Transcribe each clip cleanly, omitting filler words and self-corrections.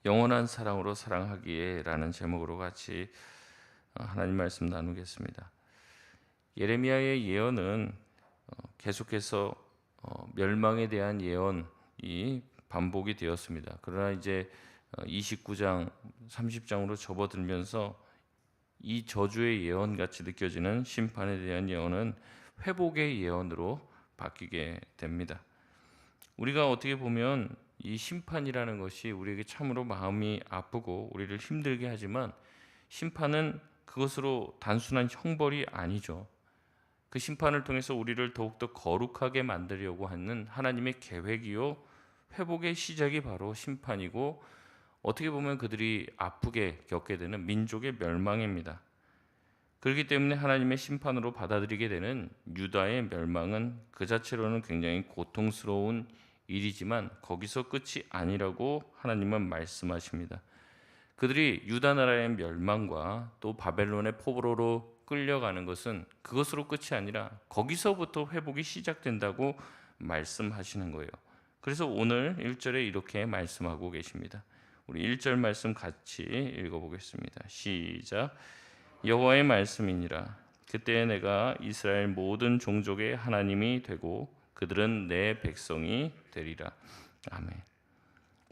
영원한 사랑으로 사랑하기에라는 제목으로 같이 하나님 말씀 나누겠습니다. 예레미야의 예언은 계속해서 멸망에 대한 예언이 반복이 되었습니다. 그러나 이제 29장, 30장으로 접어들면서 이 저주의 예언 같이 느껴지는 심판에 대한 예언은 회복의 예언으로 바뀌게 됩니다. 우리가 어떻게 보면 이 심판이라는 것이 우리에게 참으로 마음이 아프고 우리를 힘들게 하지만, 심판은 그것으로 단순한 형벌이 아니죠. 그 심판을 통해서 우리를 더욱더 거룩하게 만들려고 하는 하나님의 계획이요, 회복의 시작이 바로 심판이고, 어떻게 보면 그들이 아프게 겪게 되는 민족의 멸망입니다. 그렇기 때문에 하나님의 심판으로 받아들이게 되는 유다의 멸망은 그 자체로는 굉장히 고통스러운 일이지만 거기서 끝이 아니라고 하나님은 말씀하십니다. 그들이 유다 나라의 멸망과 또 바벨론의 포로로 끌려가는 것은 그것으로 끝이 아니라 거기서부터 회복이 시작된다고 말씀하시는 거예요. 그래서 오늘 1절에 이렇게 말씀하고 계십니다. 우리 1절 말씀 같이 읽어보겠습니다. 시작. 여호와의 말씀이니라. 그때 내가 이스라엘 모든 종족의 하나님이 되고 그들은 내 백성이 되리라. 아멘.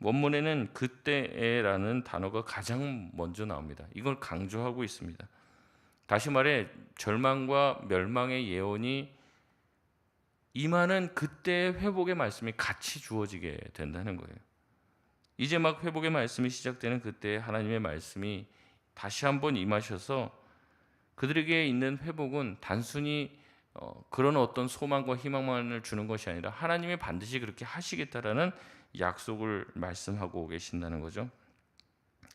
원문에는 그때라는 단어가 가장 먼저 나옵니다. 이걸 강조하고 있습니다. 다시 말해 절망과 멸망의 예언이 임하는 그때의 회복의 말씀이 같이 주어지게 된다는 거예요. 이제 막 회복의 말씀이 시작되는 그때 하나님의 말씀이 다시 한번 임하셔서 그들에게 있는 회복은 단순히 그런 어떤 소망과 희망만을 주는 것이 아니라 하나님이 반드시 그렇게 하시겠다라는 약속을 말씀하고 계신다는 거죠.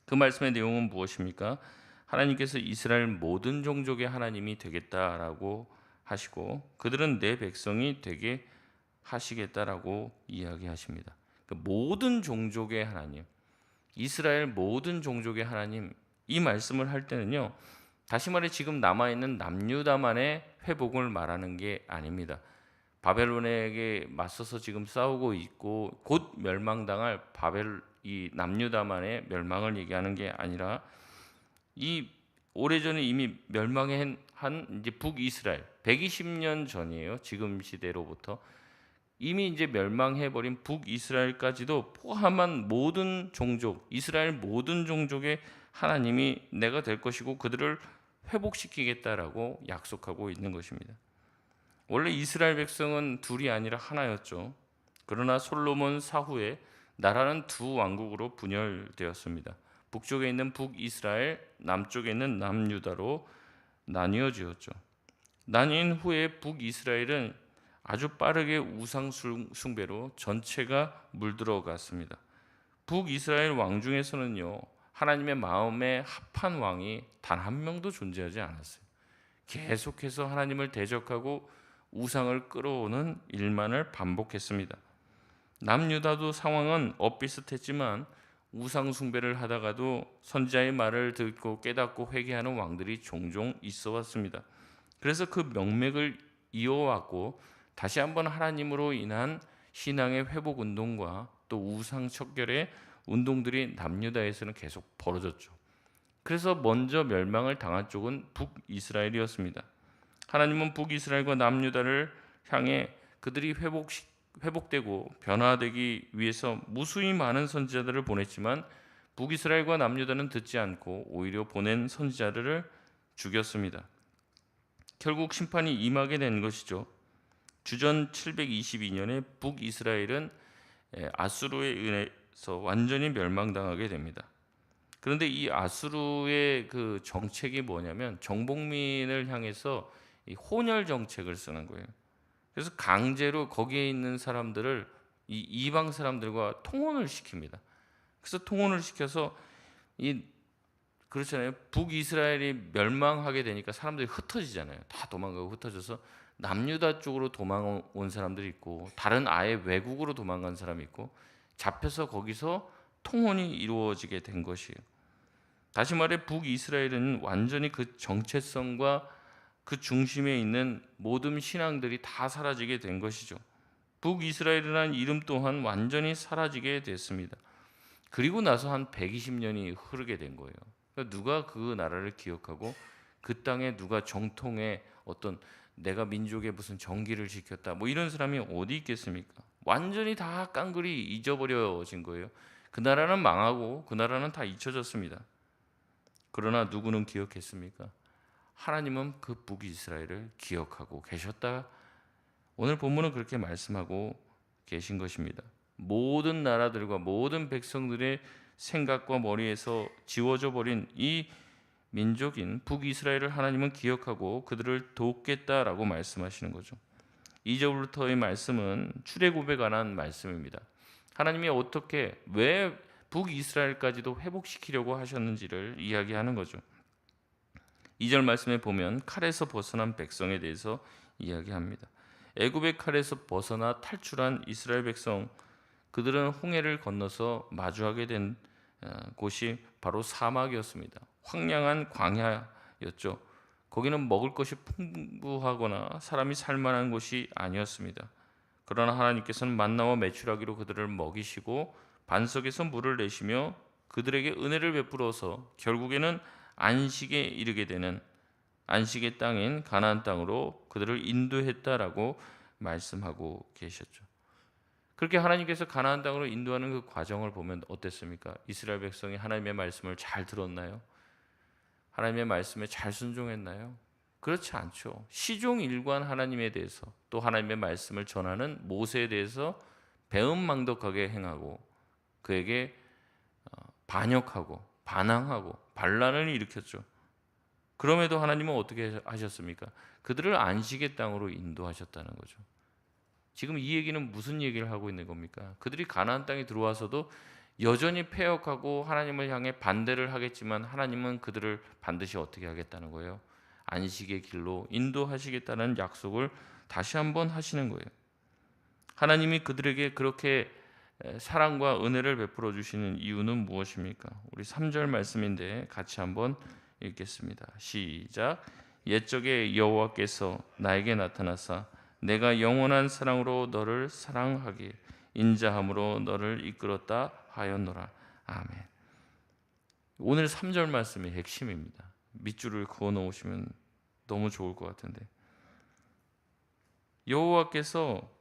그 말씀의 내용은 무엇입니까? 하나님께서 이스라엘 모든 종족의 하나님이 되겠다라고 하시고 그들은 내 백성이 되게 하시겠다라고 이야기하십니다. 모든 종족의 하나님, 이스라엘 모든 종족의 하나님, 이 말씀을 할 때는요, 다시 말해 지금 남아있는 남유다만의 회복을 말하는 게 아닙니다. 바벨론에게 맞서서 지금 싸우고 있고 곧 멸망당할 이 남유다만의 멸망을 얘기하는 게 아니라, 이 오래전에 이미 멸망한 이제 북이스라엘 120년 전이에요. 지금 시대로부터 이미 이제 멸망해버린 북이스라엘까지도 포함한 모든 종족, 이스라엘 모든 종족의 하나님이 내가 될 것이고 그들을 회복시키겠다라고 약속하고 있는 것입니다. 원래 이스라엘 백성은 둘이 아니라 하나였죠. 그러나 솔로몬 사후에 나라는 두 왕국으로 분열되었습니다. 북쪽에 있는 북이스라엘, 남쪽에 있는 남유다로 나뉘어지었죠. 나뉜 후에 북이스라엘은 아주 빠르게 우상 숭배로 전체가 물들어갔습니다. 북이스라엘 왕 중에서는요, 하나님의 마음에 합한 왕이 단 한 명도 존재하지 않았어요. 계속해서 하나님을 대적하고 우상을 끌어오는 일만을 반복했습니다. 남유다도 상황은 엇비슷했지만 우상 숭배를 하다가도 선지자의 말을 듣고 깨닫고 회개하는 왕들이 종종 있어 왔습니다. 그래서 그 명맥을 이어왔고 다시 한번 하나님으로 인한 신앙의 회복 운동과 또 우상 척결의 운동들이 남유다에서는 계속 벌어졌죠. 그래서 먼저 멸망을 당한 쪽은 북이스라엘이었습니다. 하나님은 북이스라엘과 남유다를 향해 그들이 회복되고 변화되기 위해서 무수히 많은 선지자들을 보냈지만 북이스라엘과 남유다는 듣지 않고 오히려 보낸 선지자들을 죽였습니다. 결국 심판이 임하게 된 것이죠. 주전 722년에 북이스라엘은 아수르에 의해서 완전히 멸망당하게 됩니다. 그런데 이 아수르의 그 정책이 뭐냐면 정복민을 향해서 이 혼혈 정책을 쓰는 거예요. 그래서 강제로 거기에 있는 사람들을 이 이방 사람들과 통혼을 시킵니다. 그래서 통혼을 시켜서 이 그렇잖아요. 북이스라엘이 멸망하게 되니까 사람들이 흩어지잖아요. 다 도망가고 흩어져서 남유다 쪽으로 도망온 사람들이 있고 다른 아예 외국으로 도망간 사람이 있고 잡혀서 거기서 통혼이 이루어지게 된 것이에요. 다시 말해 북이스라엘은 완전히 그 정체성과 그 중심에 있는 모든 신앙들이 다 사라지게 된 것이죠. 북이스라엘이라는 이름 또한 완전히 사라지게 됐습니다. 그리고 나서 한 120년이 흐르게 된 거예요. 그러니까 누가 그 나라를 기억하고 그 땅에 누가 정통의 어떤 내가 민족의 무슨 정기를 지켰다 뭐 이런 사람이 어디 있겠습니까? 완전히 다 깡그리 잊어버려진 거예요. 그 나라는 망하고 그 나라는 다 잊혀졌습니다. 그러나 누구는 기억했습니까? 하나님은 그 북이스라엘을 기억하고 계셨다. 오늘 본문은 그렇게 말씀하고 계신 것입니다. 모든 나라들과 모든 백성들의 생각과 머리에서 지워져 버린 이 민족인 북이스라엘을 하나님은 기억하고 그들을 돕겠다라고 말씀하시는 거죠. 2절부터의 말씀은 출애굽에 관한 말씀입니다. 하나님이 어떻게 왜 북이스라엘까지도 회복시키려고 하셨는지를 이야기하는 거죠. 2절 말씀에 보면 칼에서 벗어난 백성에 대해서 이야기합니다. 애굽의 칼에서 벗어나 탈출한 이스라엘 백성, 그들은 홍해를 건너서 마주하게 된 곳이 바로 사막이었습니다. 황량한 광야였죠. 거기는 먹을 것이 풍부하거나 사람이 살 만한 곳이 아니었습니다. 그러나 하나님께서는 만나와 메추라기로 그들을 먹이시고 반석에서 물을 내시며 그들에게 은혜를 베풀어서 결국에는 안식에 이르게 되는 안식의 땅인 가나안 땅으로 그들을 인도했다라고 말씀하고 계셨죠. 그렇게 하나님께서 가나안 땅으로 인도하는 그 과정을 보면 어땠습니까? 이스라엘 백성이 하나님의 말씀을 잘 들었나요? 하나님의 말씀에 잘 순종했나요? 그렇지 않죠. 시종일관 하나님에 대해서 또 하나님의 말씀을 전하는 모세에 대해서 배은망덕하게 행하고 그에게 반역하고 반항하고 반란을 일으켰죠. 그럼에도 하나님은 어떻게 하셨습니까? 그들을 안식의 땅으로 인도하셨다는 거죠. 지금 이 얘기는 무슨 얘기를 하고 있는 겁니까? 그들이 가나안 땅에 들어와서도 여전히 패역하고 하나님을 향해 반대를 하겠지만 하나님은 그들을 반드시 어떻게 하겠다는 거예요? 안식의 길로 인도하시겠다는 약속을 다시 한번 하시는 거예요. 하나님이 그들에게 그렇게 사랑과 은혜를 베풀어 주시는 이유는 무엇입니까? 우리 3절 말씀인데 같이 한번 읽겠습니다. 시작. 옛적에 여호와께서 나에게 나타나사 내가 영원한 사랑으로 너를 사랑하기 인자함으로 너를 이끌었다 하였노라. 아멘. 오늘 3절 말씀이 핵심입니다. 밑줄을 그어 놓으시면 너무 좋을 것 같은데 여호와께서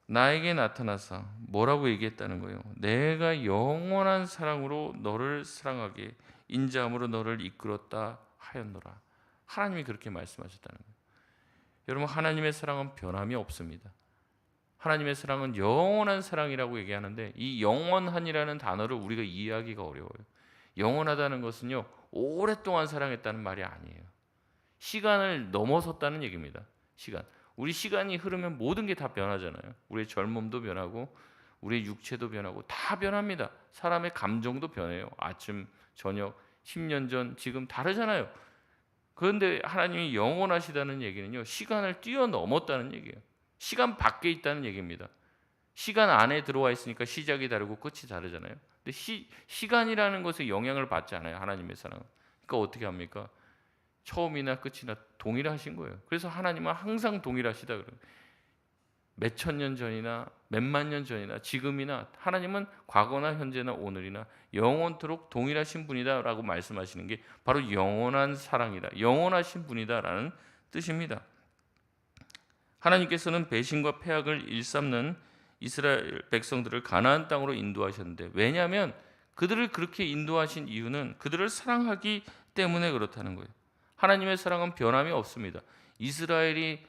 나에게 나타나사 뭐라고 얘기했다는 거예요? 내가 영원한 사랑으로 너를 사랑하게 인자함으로 너를 이끌었다 하였노라. 하나님이 그렇게 말씀하셨다는 거예요. 여러분, 하나님의 사랑은 변함이 없습니다. 하나님의 사랑은 영원한 사랑이라고 얘기하는데 이 영원한이라는 단어를 우리가 이해하기가 어려워요. 영원하다는 것은요, 오랫동안 사랑했다는 말이 아니에요. 시간을 넘어섰다는 얘기입니다. 시간. 우리 시간이 흐르면 모든 게 다 변하잖아요. 우리의 젊음도 변하고 우리의 육체도 변하고 다 변합니다. 사람의 감정도 변해요. 아침, 저녁, 10년 전, 지금 다르잖아요. 그런데 하나님이 영원하시다는 얘기는요, 시간을 뛰어넘었다는 얘기예요. 시간 밖에 있다는 얘기입니다. 시간 안에 들어와 있으니까 시작이 다르고 끝이 다르잖아요. 근데 시간이라는 것에 영향을 받지 않아요. 하나님의 사랑은. 그러니까 어떻게 합니까? 처음이나 끝이나 동일하신 거예요. 그래서 하나님은 항상 동일하시다 그래요. 몇천 년 전이나 몇만 년 전이나 지금이나 하나님은 과거나 현재나 오늘이나 영원토록 동일하신 분이다라고 말씀하시는 게 바로 영원한 사랑이다. 영원하신 분이다라는 뜻입니다. 하나님께서는 배신과 패악을 일삼는 이스라엘 백성들을 가나안 땅으로 인도하셨는데 왜냐하면 그들을 그렇게 인도하신 이유는 그들을 사랑하기 때문에 그렇다는 거예요. 하나님의 사랑은 변함이 없습니다. 이스라엘이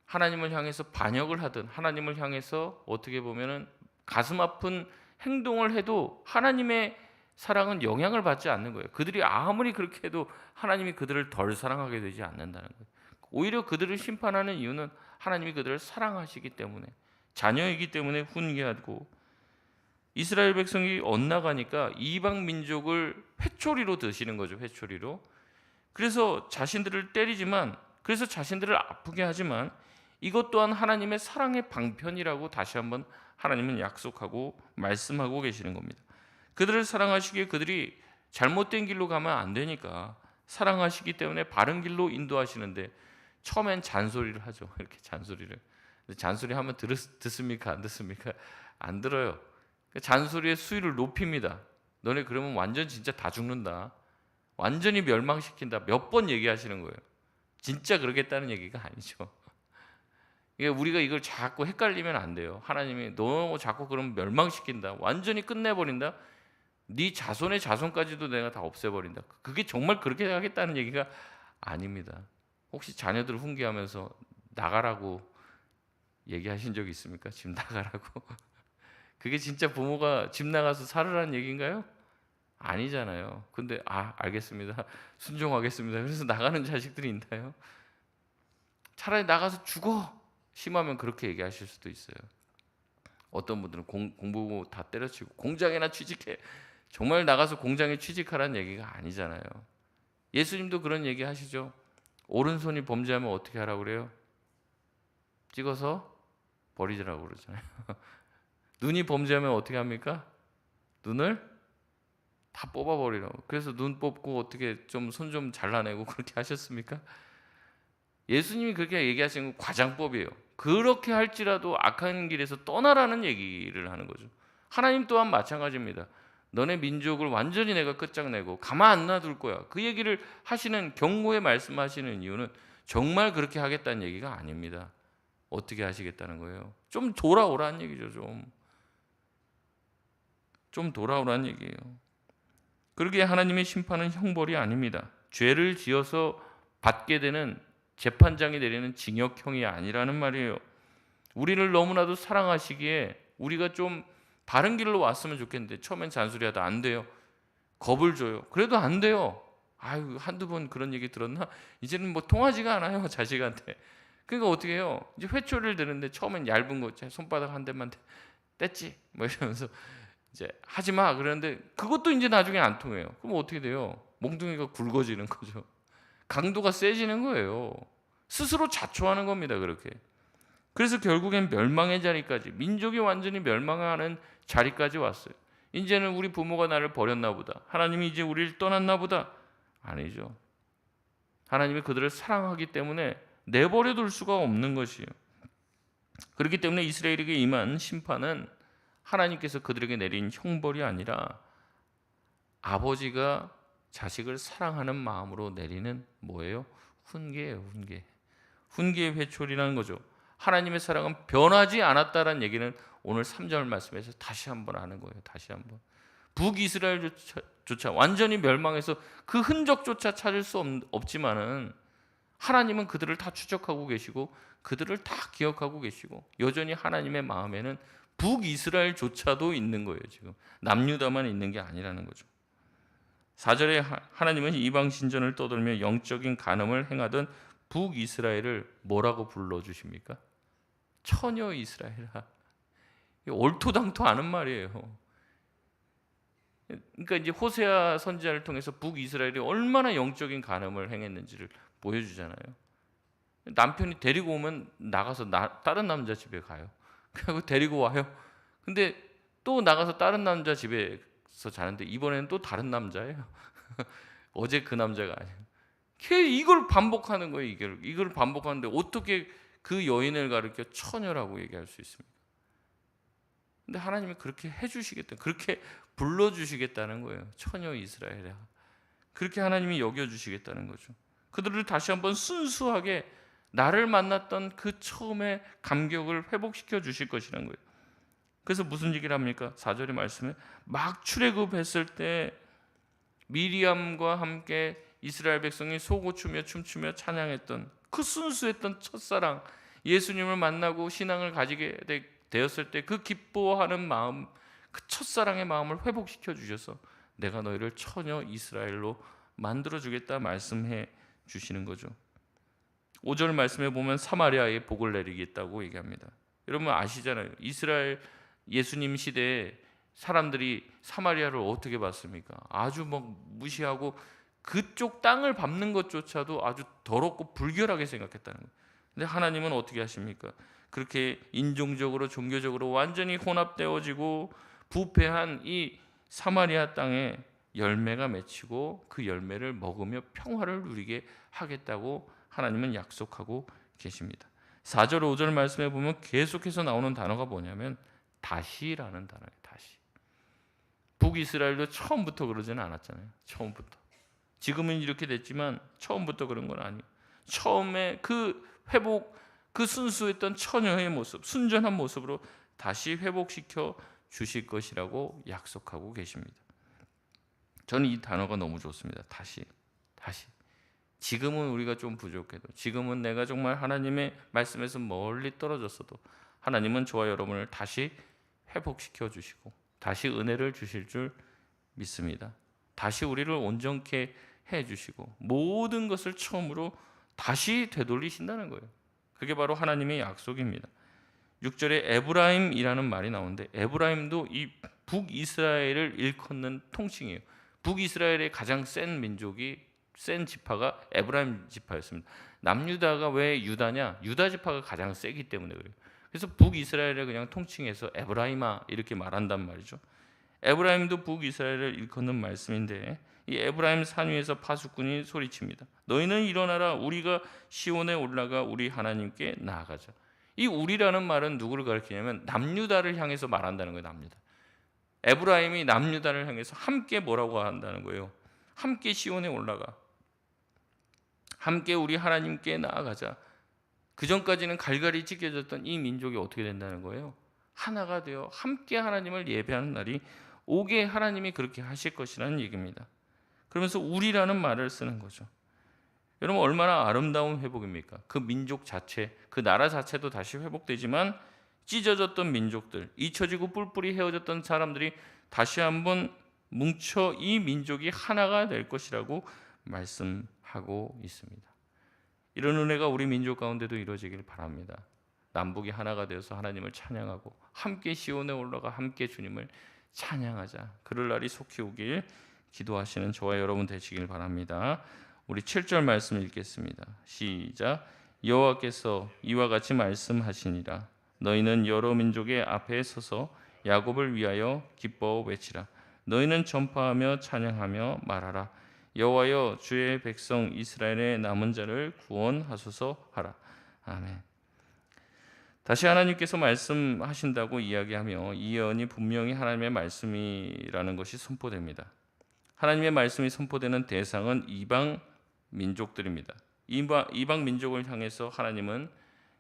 하나님을 향해서 반역을 하든 하나님을 향해서 어떻게 보면은 가슴 아픈 행동을 해도 하나님의 사랑은 영향을 받지 않는 거예요. 그들이 아무리 그렇게 해도 하나님이 그들을 덜 사랑하게 되지 않는다는 거예요. 오히려 그들을 심판하는 이유는 하나님이 그들을 사랑하시기 때문에 자녀이기 때문에 훈계하고 이스라엘 백성이 엇나가니까 이방 민족을 회초리로 드시는 거죠. 회초리로. 그래서 자신들을 때리지만 그래서 자신들을 아프게 하지만 이것 또한 하나님의 사랑의 방편이라고 다시 한번 하나님은 약속하고 말씀하고 계시는 겁니다. 그들을 사랑하시기에 그들이 잘못된 길로 가면 안 되니까 사랑하시기 때문에 바른 길로 인도하시는데 처음엔 잔소리를 하죠. 이렇게 잔소리를. 근데 잔소리 하면 듣습니까? 안 듣습니까? 안 들어요. 잔소리의 수위를 높입니다. 너네 그러면 완전 진짜 다 죽는다. 완전히 멸망시킨다. 몇 번 얘기하시는 거예요. 진짜 그러겠다는 얘기가 아니죠. 우리가 이걸 자꾸 헷갈리면 안 돼요. 하나님이 너 자꾸 그러면 멸망시킨다. 완전히 끝내버린다. 네 자손의 자손까지도 내가 다 없애버린다. 그게 정말 그렇게 하겠다는 얘기가 아닙니다. 혹시 자녀들 훈계하면서 나가라고 얘기하신 적 있습니까? 집 나가라고. 그게 진짜 부모가 집 나가서 살으라는 얘기인가요? 아니잖아요. 근데 알겠습니다. 순종하겠습니다. 그래서 나가는 자식들이 있나요? 차라리 나가서 죽어. 심하면 그렇게 얘기하실 수도 있어요. 어떤 분들은 공부 다 때려치고 공장에나 취직해. 정말 나가서 공장에 취직하라는 얘기가 아니잖아요. 예수님도 그런 얘기 하시죠. 오른손이 범죄하면 어떻게 하라고 그래요? 찍어서 버리더라고 그러잖아요. 눈이 범죄하면 어떻게 합니까? 눈을 다 뽑아버리라고. 그래서 눈 뽑고 어떻게 좀 손 좀 잘라내고 그렇게 하셨습니까? 예수님이 그렇게 얘기하시는 건 과장법이에요. 그렇게 할지라도 악한 길에서 떠나라는 얘기를 하는 거죠. 하나님 또한 마찬가지입니다. 너네 민족을 완전히 내가 끝장내고 가만 안 놔둘 거야. 그 얘기를 하시는 경고의 말씀하시는 이유는 정말 그렇게 하겠다는 얘기가 아닙니다. 어떻게 하시겠다는 거예요? 좀 돌아오라는 얘기죠. 좀 돌아오라는 얘기예요. 그러기에 하나님의 심판은 형벌이 아닙니다. 죄를 지어서 받게 되는 재판장이 내리는 징역형이 아니라는 말이에요. 우리를 너무나도 사랑하시기에 우리가 좀 바른 길로 왔으면 좋겠는데 처음엔 잔소리하다 안 돼요. 겁을 줘요. 그래도 안 돼요. 아유, 한두 번 그런 얘기 들었나? 이제는 뭐 통하지가 않아요, 자식한테. 그러니까 어떻게 해요? 이제 회초리를 드는데 처음엔 얇은 거 손바닥 한 대만 뗐지 뭐 이러면서 이제 하지 마 그러는데 그것도 이제 나중에 안 통해요. 그럼 어떻게 돼요? 몽둥이가 굵어지는 거죠. 강도가 세지는 거예요. 스스로 자초하는 겁니다. 그렇게. 그래서 결국엔 멸망의 자리까지, 민족이 완전히 멸망하는 자리까지 왔어요. 이제는 우리 부모가 나를 버렸나 보다. 하나님이 이제 우리를 떠났나 보다. 아니죠. 하나님이 그들을 사랑하기 때문에 내버려 둘 수가 없는 것이에요. 그렇기 때문에 이스라엘에게 임한 심판은 하나님께서 그들에게 내린 형벌이 아니라 아버지가 자식을 사랑하는 마음으로 내리는 뭐예요? 훈계예요. 훈계의 회초리라는 거죠. 하나님의 사랑은 변하지 않았다라는 얘기는 오늘 3절 말씀에서 다시 한번 하는 거예요. 다시 한번. 북이스라엘조차 완전히 멸망해서 그 흔적조차 찾을 수 없지만은 하나님은 그들을 다 추적하고 계시고 그들을 다 기억하고 계시고 여전히 하나님의 마음에는 북이스라엘조차도 있는 거예요. 지금 남유다만 있는 게 아니라는 거죠. 4절에 하나님은 이방 신전을 떠돌며 영적인 간음을 행하던 북이스라엘을 뭐라고 불러주십니까? 처녀 이스라엘아. 옳토당토 않은 말이에요. 그러니까 이제 호세아 선지자를 통해서 북이스라엘이 얼마나 영적인 간음을 행했는지를 보여주잖아요. 남편이 데리고 오면 나가서 다른 남자 집에 가요. 그리고 데리고 와요. 근데 또 나가서 다른 남자 집에서 자는데 이번에는 또 다른 남자예요. 어제 그 남자가 아니에요. 이걸 반복하는 거예요. 이걸 반복하는데 어떻게 그 여인을 가리켜 처녀라고 얘기할 수 있습니까? 근데 하나님이 그렇게 해주시겠다, 그렇게 불러주시겠다는 거예요. 처녀 이스라엘아. 그렇게 하나님이 여겨주시겠다는 거죠. 그들을 다시 한번 순수하게 나를 만났던 그 처음의 감격을 회복시켜 주실 것이라는 거예요. 그래서 무슨 얘기를 합니까? 4절의 말씀에 막 출애굽했을 때 미리암과 함께 이스라엘 백성이 솟구치며 춤추며 찬양했던 그 순수했던 첫사랑, 예수님을 만나고 신앙을 가지게 되었을 때 그 기뻐하는 마음, 그 첫사랑의 마음을 회복시켜 주셔서 내가 너희를 처녀 이스라엘로 만들어 주겠다 말씀해 주시는 거죠. 5절 말씀에 보면 사마리아에 복을 내리겠다고 얘기합니다. 여러분 아시잖아요. 이스라엘 예수님 시대에 사람들이 사마리아를 어떻게 봤습니까? 아주 무시하고 그쪽 땅을 밟는 것조차도 아주 더럽고 불결하게 생각했다는 거예요. 근데 하나님은 어떻게 하십니까? 그렇게 인종적으로 종교적으로 완전히 혼합되어지고 부패한 이 사마리아 땅에 열매가 맺히고 그 열매를 먹으며 평화를 누리게 하겠다고 하나님은 약속하고 계십니다. 4절 5절 말씀에 보면 계속해서 나오는 단어가 뭐냐면 다시라는 단어예요. 다시. 북이스라엘도 처음부터 그러지는 않았잖아요. 처음부터. 지금은 이렇게 됐지만 처음부터 그런 건 아니에요. 처음에 그 회복, 그 순수했던 처녀의 모습, 순전한 모습으로 다시 회복시켜 주실 것이라고 약속하고 계십니다. 저는 이 단어가 너무 좋습니다. 다시. 지금은 우리가 좀 부족해도, 지금은 내가 정말 하나님의 말씀에서 멀리 떨어졌어도 하나님은 저와 여러분을 다시 회복시켜 주시고 다시 은혜를 주실 줄 믿습니다. 다시 우리를 온전케 해 주시고 모든 것을 처음으로 다시 되돌리신다는 거예요. 그게 바로 하나님의 약속입니다. 6절에 에브라임이라는 말이 나오는데, 에브라임도 이 북이스라엘을 일컫는 통칭이에요. 북이스라엘의 가장 센 민족이, 센 지파가 에브라임 지파였습니다. 남유다가 왜 유다냐? 유다 지파가 가장 세기 때문에 그래요. 그래서 북이스라엘을 그냥 통칭해서 에브라임아 이렇게 말한단 말이죠. 에브라임도 북이스라엘을 일컫는 말씀인데, 이 에브라임 산 위에서 파수꾼이 소리칩니다. 너희는 일어나라, 우리가 시온에 올라가 우리 하나님께 나아가자. 이 우리라는 말은 누구를 가리키냐면 남유다를 향해서 말한다는 거예요. 남유다. 에브라임이 남유다를 향해서 함께 뭐라고 한다는 거예요? 함께 시온에 올라가, 함께 우리 하나님께 나아가자. 그 전까지는 갈갈이 찢겨졌던 이 민족이 어떻게 된다는 거예요? 하나가 되어 함께 하나님을 예배하는 날이 오게 하나님이 그렇게 하실 것이라는 얘기입니다. 그러면서 우리라는 말을 쓰는 거죠. 여러분, 얼마나 아름다운 회복입니까? 그 민족 자체, 그 나라 자체도 다시 회복되지만 찢어졌던 민족들, 잊혀지고 뿔뿔이 헤어졌던 사람들이 다시 한번 뭉쳐 이 민족이 하나가 될 것이라고 말씀하고 있습니다. 이런 은혜가 우리 민족 가운데도 이루어지길 바랍니다. 남북이 하나가 되어서 하나님을 찬양하고 함께 시온에 올라가 함께 주님을 찬양하자. 그럴 날이 속히 오길 기도하시는 저와 여러분 되시길 바랍니다. 우리 7절 말씀 읽겠습니다. 시작. 여호와께서 이와 같이 말씀하시니라. 너희는 여러 민족의 앞에 서서 야곱을 위하여 기뻐 외치라. 너희는 전파하며 찬양하며 말하라. 여호와여, 주의 백성 이스라엘의 남은 자를 구원하소서 하라. 아멘. 다시 하나님께서 말씀하신다고 이야기하며 이 예언이 분명히 하나님의 말씀이라는 것이 선포됩니다. 하나님의 말씀이 선포되는 대상은 이방 민족들입니다. 이방 민족을 향해서 하나님은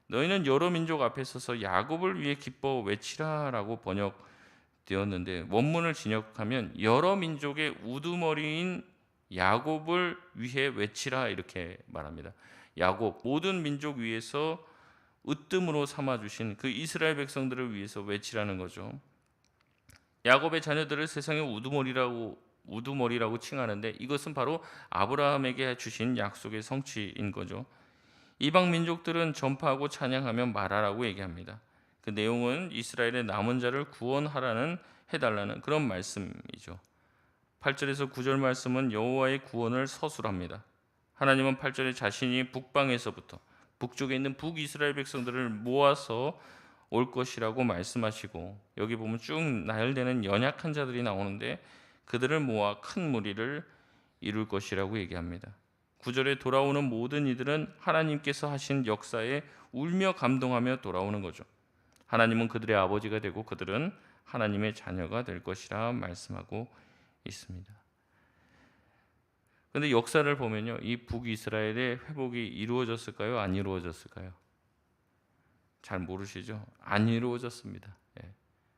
너희는 여러 민족 앞에 서서 야곱을 위해 기뻐 외치라라고 번역되었는데, 원문을 진역하면 여러 민족의 우두머리인 야곱을 위해 외치라 이렇게 말합니다. 야곱, 모든 민족 위에서 으뜸으로 삼아주신 그 이스라엘 백성들을 위해서 외치라는 거죠. 야곱의 자녀들을 세상의 우두머리라고 칭하는데, 이것은 바로 아브라함에게 주신 약속의 성취인 거죠. 이방 민족들은 전파하고 찬양하며 말하라고 얘기합니다. 그 내용은 이스라엘의 남은 자를 구원하라는, 해달라는 그런 말씀이죠. 8절에서 9절 말씀은 여호와의 구원을 서술합니다. 하나님은 8절에 자신이 북방에서부터, 북쪽에 있는 북이스라엘 백성들을 모아서 올 것이라고 말씀하시고, 여기 보면 쭉 나열되는 연약한 자들이 나오는데 그들을 모아 큰 무리를 이룰 것이라고 얘기합니다. 9절에 돌아오는 모든 이들은 하나님께서 하신 역사에 울며 감동하며 돌아오는 거죠. 하나님은 그들의 아버지가 되고 그들은 하나님의 자녀가 될 것이라 말씀하고 있습니다. 그런데 역사를 보면요, 이 북이스라엘의 회복이 이루어졌을까요? 안 이루어졌을까요? 잘 모르시죠? 안 이루어졌습니다.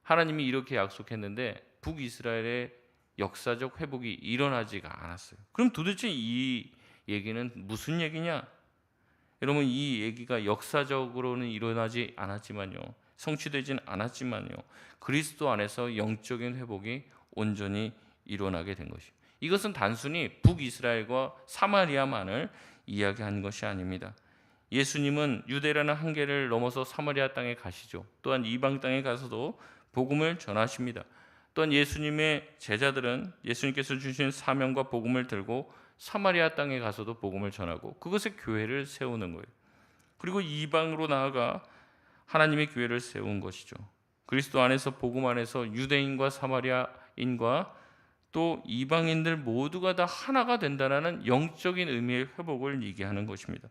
하나님이 이렇게 약속했는데 북이스라엘의 역사적 회복이 일어나지가 않았어요. 그럼 도대체 이 얘기는 무슨 얘기냐? 여러분, 이 얘기가 역사적으로는 일어나지 않았지만요, 성취되진 않았지만요, 그리스도 안에서 영적인 회복이 온전히 일어나게 된 것입니다. 이것은 단순히 북이스라엘과 사마리아만을 이야기한 것이 아닙니다. 예수님은 유대라는 한계를 넘어서 사마리아 땅에 가시죠. 또한 이방 땅에 가서도 복음을 전하십니다. 또한 예수님의 제자들은 예수님께서 주신 사명과 복음을 들고 사마리아 땅에 가서도 복음을 전하고 그것에 교회를 세우는 거예요. 그리고 이방으로 나아가 하나님의 교회를 세운 것이죠. 그리스도 안에서, 복음 안에서 유대인과 사마리아인과 또 이방인들 모두가 다 하나가 된다는 영적인 의미의 회복을 얘기하는 것입니다.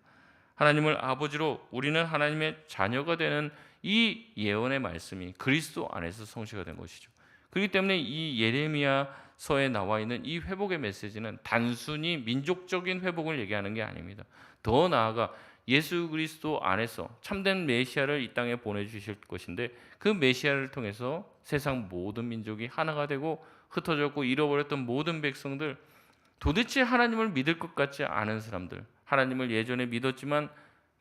하나님을 아버지로, 우리는 하나님의 자녀가 되는 이 예언의 말씀이 그리스도 안에서 성취가 된 것이죠. 그렇기 때문에 이 예레미야서에 나와 있는 이 회복의 메시지는 단순히 민족적인 회복을 얘기하는 게 아닙니다. 더 나아가 예수 그리스도 안에서 참된 메시아를 이 땅에 보내주실 것인데, 그 메시아를 통해서 세상 모든 민족이 하나가 되고 흩어졌고 잃어버렸던 모든 백성들, 도대체 하나님을 믿을 것 같지 않은 사람들, 하나님을 예전에 믿었지만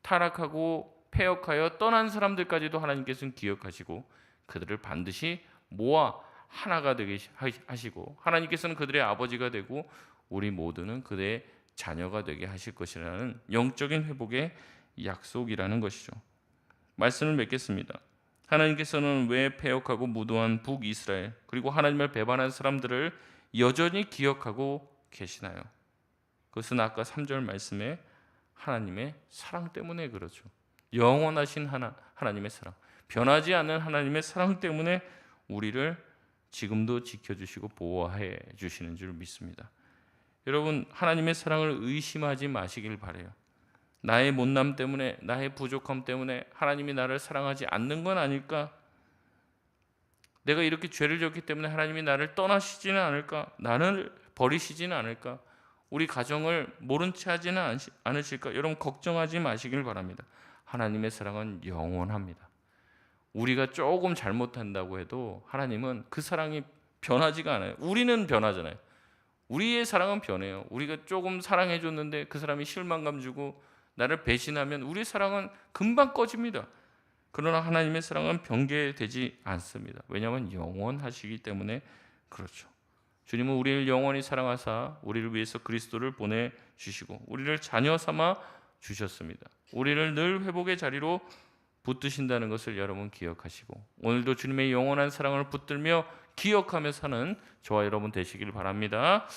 타락하고 패역하여 떠난 사람들까지도 하나님께서는 기억하시고 그들을 반드시 모아 하나가 되게 하시고, 하나님께서는 그들의 아버지가 되고 우리 모두는 그들의 자녀가 되게 하실 것이라는 영적인 회복의 약속이라는 것이죠. 말씀을 맺겠습니다. 하나님께서는 왜 패역하고 무도한 북이스라엘, 그리고 하나님을 배반한 사람들을 여전히 기억하고 계시나요? 그것은 아까 3절 말씀에 하나님의 사랑 때문에 그렇죠. 영원하신 하나님의 사랑, 변하지 않는 하나님의 사랑 때문에 우리를 지금도 지켜주시고 보호해 주시는 줄 믿습니다. 여러분, 하나님의 사랑을 의심하지 마시길 바라요. 나의 못남 때문에, 나의 부족함 때문에 하나님이 나를 사랑하지 않는 건 아닐까? 내가 이렇게 죄를 졌기 때문에 하나님이 나를 떠나시지는 않을까? 나를 버리시지는 않을까? 우리 가정을 모른 채 하지는 않으실까? 여러분, 걱정하지 마시길 바랍니다. 하나님의 사랑은 영원합니다. 우리가 조금 잘못한다고 해도 하나님은 그 사랑이 변하지가 않아요. 우리는 변하잖아요. 우리의 사랑은 변해요. 우리가 조금 사랑해 줬는데 그 사람이 실망감 주고 나를 배신하면 우리의 사랑은 금방 꺼집니다. 그러나 하나님의 사랑은 변개되지 않습니다. 왜냐하면 영원하시기 때문에 그렇죠. 주님은 우리를 영원히 사랑하사 우리를 위해서 그리스도를 보내주시고 우리를 자녀 삼아 주셨습니다. 우리를 늘 회복의 자리로 붙드신다는 것을 여러분 기억하시고, 오늘도 주님의 영원한 사랑을 붙들며 기억하며 사는 저와 여러분 되시길 바랍니다.